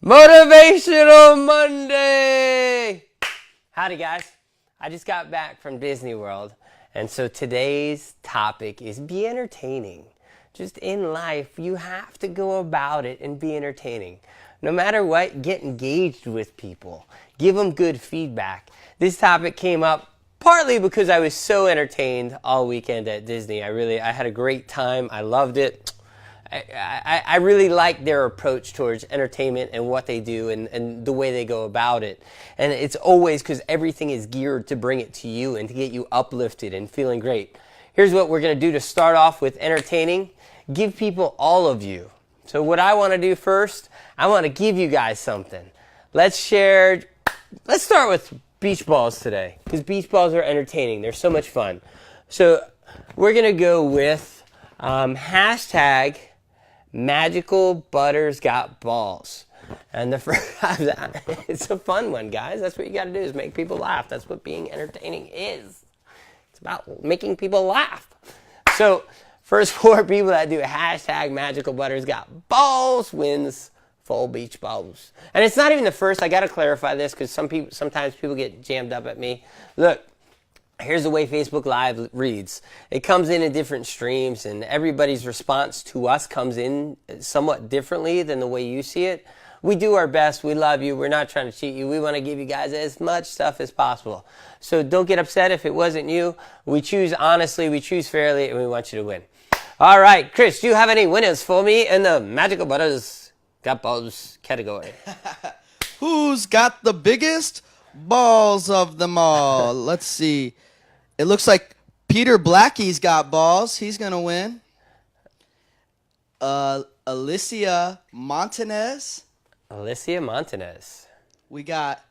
Motivational Monday! Howdy guys, I just got back from Disney World, and so today's topic is be entertaining. Just in life, you have to go about it and be entertaining. No matter what, get engaged with people. Give them good feedback. This topic came up partly because I was so entertained all weekend at Disney. I had a great time. I loved it. I really like their approach towards entertainment and what they do and the way they go about it. And it's always because everything is geared to bring it to you and to get you uplifted and feeling great. Here's what we're going to do to start off with entertaining. Give people all of you. So what I want to do first, I want to give you guys something. Let's start with beach balls today because beach balls are entertaining. They're so much fun. So we're going to go with hashtag MagicalButter's got balls. And the first, it's a fun one, guys. That's what you got to do is make people laugh. That's what being entertaining is. It's about making people laugh. So first 4 people that do hashtag MagicalButter's got balls wins full beach balls. And it's not even the first. I got to clarify this because sometimes people get jammed up at me. Look. Here's the way Facebook Live reads. It comes in different streams, and everybody's response to us comes in somewhat differently than the way you see it. We do our best. We love you. We're not trying to cheat you. We want to give you guys as much stuff as possible. So don't get upset if it wasn't you. We choose honestly, we choose fairly, and we want you to win. All right, Chris, do you have any winners for me in the Magical Butters Got Balls category? Who's got the biggest balls of them all? Let's see. It looks like Peter Blackie's got balls. He's going to win. Alicia Montanez. Alicia Montanez. We got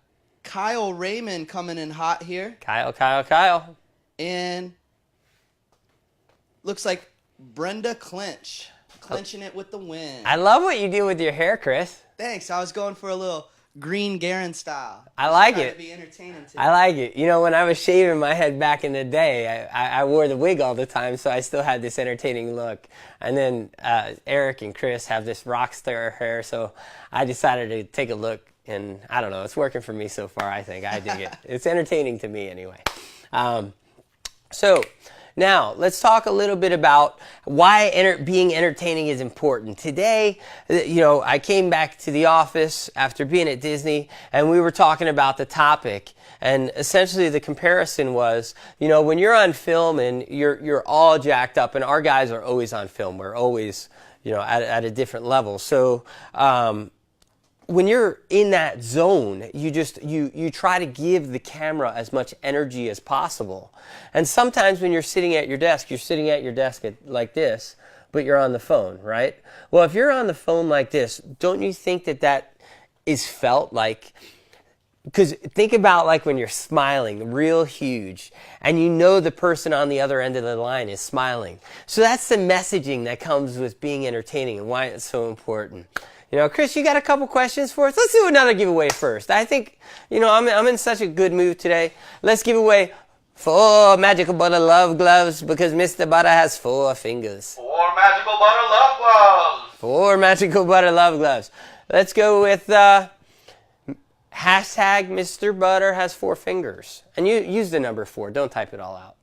Kyle Raymond coming in hot here. Kyle. And looks like Brenda Clinch. Clinching it with the win. I love what you do with your hair, Chris. Thanks. I was going for a little Green Garen style. I like it. To be entertaining today. I like it. You know, when I was shaving my head back in the day, I wore the wig all the time, so I still had this entertaining look. And then Eric and Chris have this rock star hair, so I decided to take a look, and I don't know, it's working for me so far, I think. I dig it. It's entertaining to me anyway. So now, let's talk a little bit about why being entertaining is important. Today, I came back to the office after being at Disney, and we were talking about the topic. And essentially, the comparison was, when you're on film and you're all jacked up, and our guys are always on film. We're always, at a different level. So, when you're in that zone, you try to give the camera as much energy as possible. And sometimes when you're sitting at your desk like this, but you're on the phone, right? Well, if you're on the phone like this, don't you think that is felt like, because think about like when you're smiling real huge and the person on the other end of the line is smiling. So that's the messaging that comes with being entertaining and why it's so important. Chris, you got a couple questions for us? Let's do another giveaway first. I think, I'm in such a good mood today. Let's give away 4 Magical Butter Love Gloves because Mr. Butter has 4 fingers. 4 Magical Butter Love Gloves. 4 Magical Butter Love Gloves. Let's go with hashtag Mr. Butter has 4 fingers. And you use the number 4. Don't type it all out.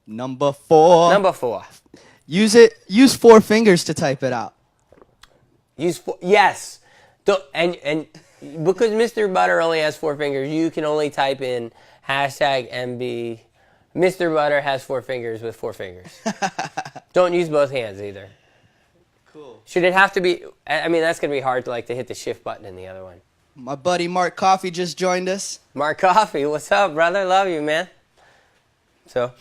Number 4. Number 4. Use 4 fingers to type it out. Yes. And because Mr. Butter only has 4 fingers, you can only type in hashtag MB. Mr. Butter has 4 fingers with 4 fingers. Don't use both hands either. Cool. Should it have to be? That's going to be hard to hit the shift button in the other one. My buddy Mark Coffey just joined us. Mark Coffey, what's up, brother? Love you, man. So,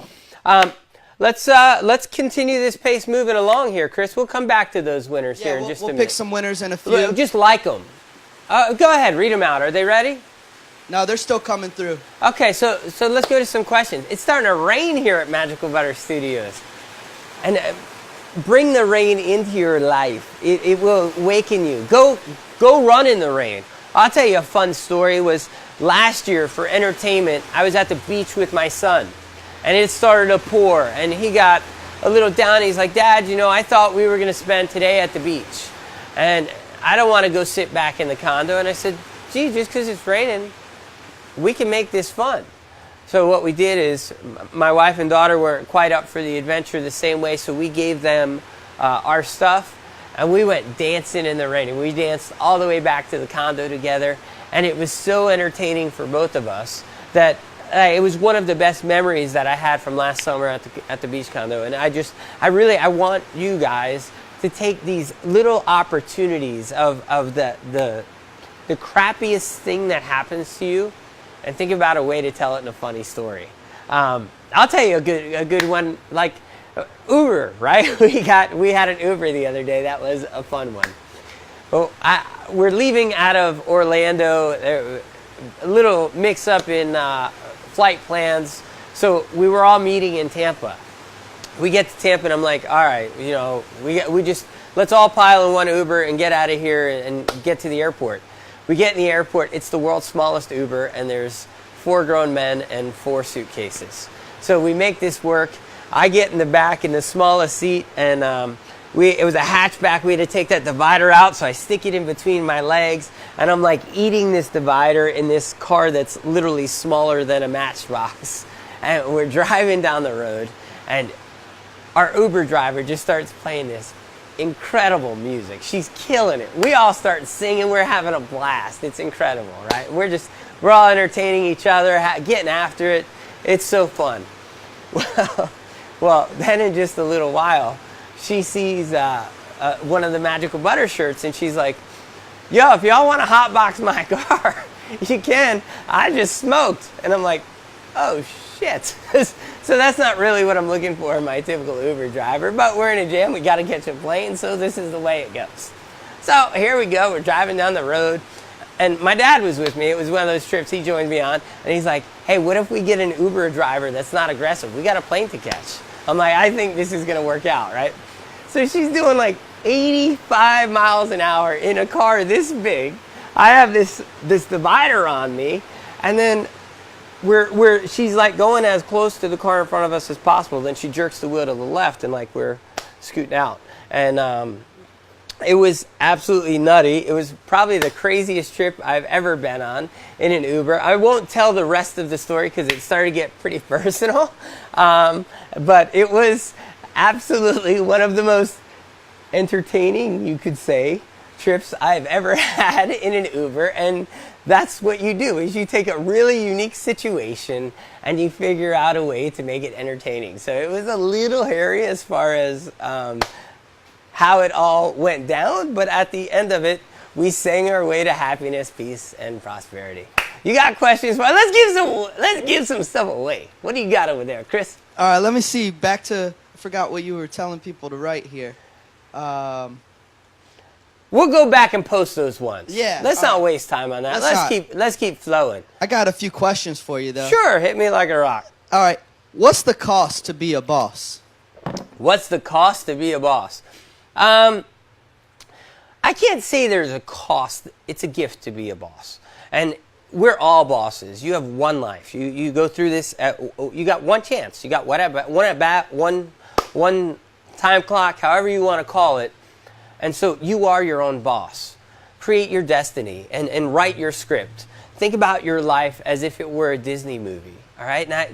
Let's continue this pace moving along here, Chris. We'll come back to those winners here in just a minute. We'll pick some winners in a few. Just like them. Go ahead, read them out. Are they ready? No, they're still coming through. Okay, so let's go to some questions. It's starting to rain here at Magical Butter Studios. And bring the rain into your life. It will awaken you. Go run in the rain. I'll tell you a fun story. Was last year for entertainment, I was at the beach with my son. And it started to pour, and he got a little down. He's like, Dad, I thought we were going to spend today at the beach. And I don't want to go sit back in the condo. And I said, gee, just because it's raining, we can make this fun. So what we did is, my wife and daughter weren't quite up for the adventure the same way, so we gave them our stuff, and we went dancing in the rain. And we danced all the way back to the condo together, and it was so entertaining for both of us that it was one of the best memories that I had from last summer at the beach condo. And I want you guys to take these little opportunities of the crappiest thing that happens to you, and think about a way to tell it in a funny story. I'll tell you a good one, like Uber, right? We had an Uber the other day. That was a fun one. Well, we're leaving out of Orlando. A little mix up in flight plans, so we were all meeting in Tampa. We get to Tampa, and I'm like, all right, let's all pile in one Uber and get out of here and get to the airport. We get in the airport. It's the world's smallest Uber, and there's 4 grown men and 4 suitcases. So we make this work. I get in the back in the smallest seat, and it was a hatchback. We had to take that divider out, so I stick it in between my legs, and I'm like eating this divider in this car that's literally smaller than a matchbox. And we're driving down the road, and our Uber driver just starts playing this incredible music. She's killing it. We all start singing. We're having a blast. It's incredible, right? We're all entertaining each other, getting after it. It's so fun. Well, then in just a little while, she sees one of the Magical Butter shirts, and she's like, yo, if y'all want to hotbox my car, you can. I just smoked. And I'm like, oh, shit. So that's not really what I'm looking for in my typical Uber driver, but we're in a jam. We got to catch a plane, so this is the way it goes. So here we go. We're driving down the road, and my dad was with me. It was one of those trips he joined me on, and he's like, hey, what if we get an Uber driver that's not aggressive? We got a plane to catch. I'm like, I think this is going to work out, right? So she's doing like 85 miles an hour in a car this big. I have this divider on me, and then she's like going as close to the car in front of us as possible. Then she jerks the wheel to the left, and like we're scooting out. And it was absolutely nutty. It was probably the craziest trip I've ever been on in an Uber. I won't tell the rest of the story because it started to get pretty personal. But it was absolutely one of the most entertaining, you could say, trips I've ever had in an Uber. And that's what you do, is you take a really unique situation and you figure out a way to make it entertaining. So it was a little hairy as far as how it all went down, but at the end of it, we sang our way to happiness, peace, and prosperity. You got questions? Well, let's give some stuff away. What do you got over there, Chris? All right, let me see. Back to, I forgot what you were telling people to write here. We'll go back and post those ones. Yeah. Let's not waste time on that. Let's keep flowing. I got a few questions for you, though. Sure, hit me like a rock. All right. What's the cost to be a boss? What's the cost to be a boss? I can't say there's a cost. It's a gift to be a boss. And we're all bosses. You have one life. You go through this. You got one chance. You got one at bat, one time clock, however you want to call it. And so you are your own boss. Create your destiny and write your script. Think about your life as if it were a Disney movie. All right? Now,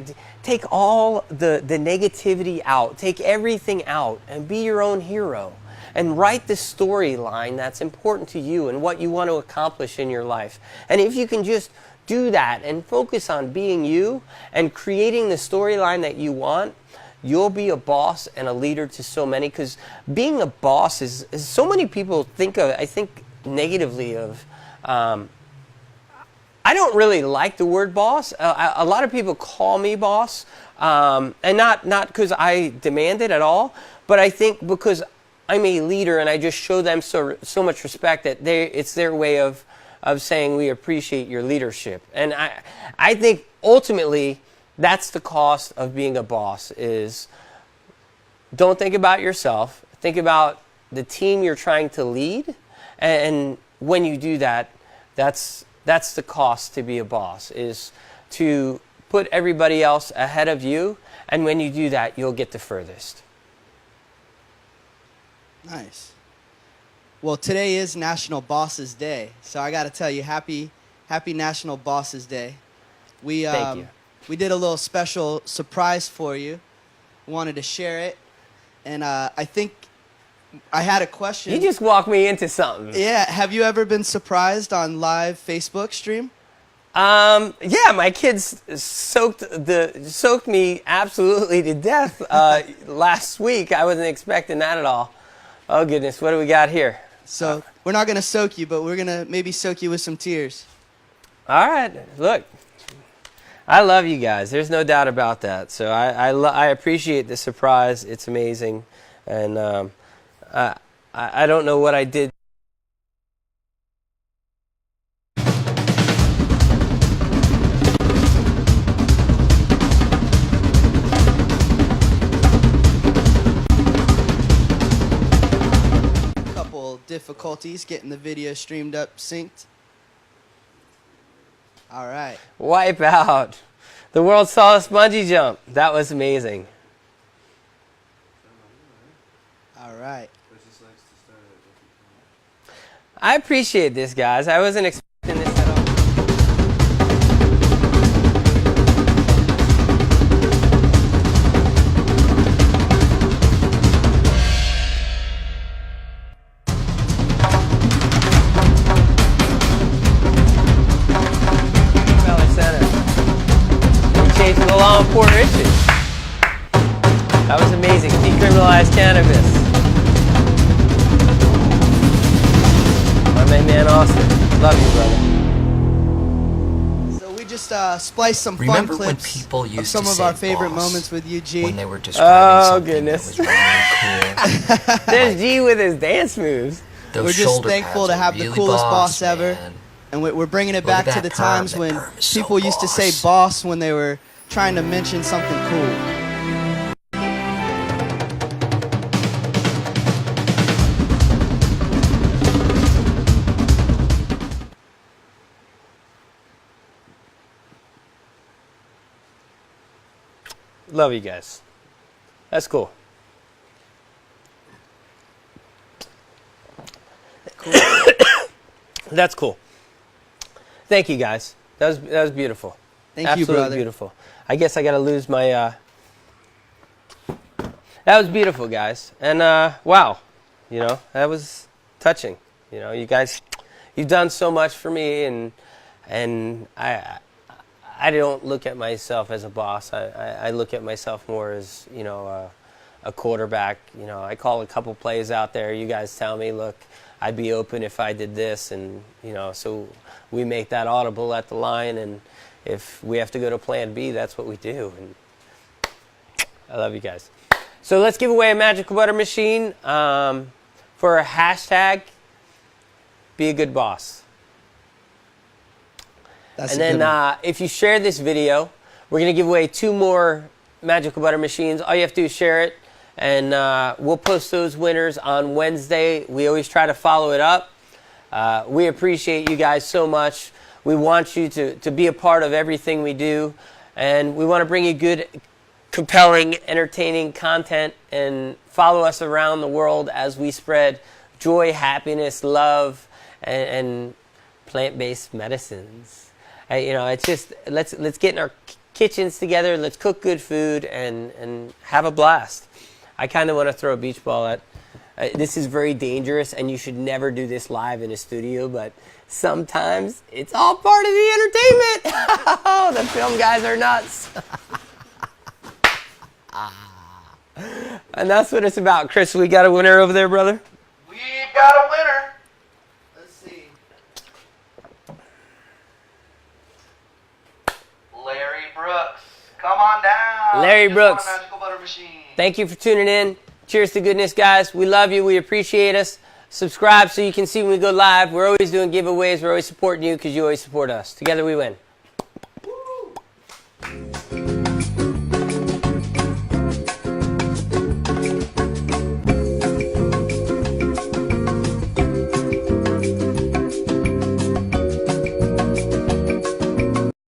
take all the negativity out. Take everything out and be your own hero. And write the storyline that's important to you and what you want to accomplish in your life. And if you can just do that and focus on being you and creating the storyline that you want, you'll be a boss and a leader to so many. Because being a boss is so many people think negatively of. I don't really like the word boss. A lot of people call me boss, and not because I demand it at all, but I think because I'm a leader and I just show them so much respect that it's their way of saying we appreciate your leadership. And I think ultimately that's the cost of being a boss, is don't think about yourself. Think about the team you're trying to lead. And when you do that, that's the cost to be a boss, is to put everybody else ahead of you. And when you do that, you'll get the furthest. Nice. Well, today is National Bosses Day, so I got to tell you, happy National Bosses Day. Thank you. We did a little special surprise for you. Wanted to share it, and I think I had a question. You just walked me into something. Yeah, have you ever been surprised on live Facebook stream? Yeah, my kids soaked me absolutely to death last week. I wasn't expecting that at all. Oh goodness, what do we got here? So we're not gonna soak you, but we're gonna maybe soak you with some tears. All right, look, I love you guys. There's no doubt about that. So I appreciate the surprise. It's amazing, and I don't know what I did. Difficulties getting the video streamed up, synced. All right. Wipe out. The world's tallest bungee jump. That was amazing. All right. I appreciate this, guys. I wasn't expecting this at all. Law in Port Richard. That was amazing. Decriminalized cannabis. My main man Austin. Love you, brother. So we just spliced some fun Remember clips when people used of some to of say our favorite boss moments with you, G. when they were describing something goodness. that was really cool? There's G with his dance moves. Those We're just shoulder thankful pads to have are the really coolest boss ever. man. And we're bringing it Look back at to that the times perm. when That perm is so people used to say boss. boss when they were trying to mention something cool. Love you guys. That's cool. That's cool. Thank you, guys. That was beautiful. Thank you, Absolutely brother. beautiful. I guess I got to lose my. That was beautiful, guys. And wow, that was touching. You guys, you've done so much for me, and I don't look at myself as a boss. I look at myself more as a quarterback. I call a couple plays out there. You guys tell me, look, I'd be open if I did this, and so we make that audible at the line, and if we have to go to plan B, that's what we do. And I love you guys. So let's give away a Magical Butter machine for a hashtag Be a Good Boss. That's And a good then one. if you share this video, we're going to give away 2 more Magical Butter machines. All you have to do is share it, and we'll post those winners on Wednesday. We always try to follow it up. We appreciate you guys so much. We want you to be a part of everything we do, and we want to bring you good, compelling, entertaining content, and follow us around the world as we spread joy, happiness, love, and plant-based medicines. It's just let's get in our kitchens together. Let's cook good food and have a blast. I kind of want to throw a beach ball at. This is very dangerous, and you should never do this live in a studio. But sometimes it's all part of the entertainment. Oh, the film guys are nuts. And that's what it's about. Chris, we got a winner over there, brother? We've got a winner. Let's see. Larry Brooks. Come on down. Larry Just won a Brooks. Magical Butter machine. Thank you for tuning in. Cheers to goodness, guys. We love you. We appreciate us. Subscribe so you can see when we go live. We're always doing giveaways. We're always supporting you because you always support us. Together we win.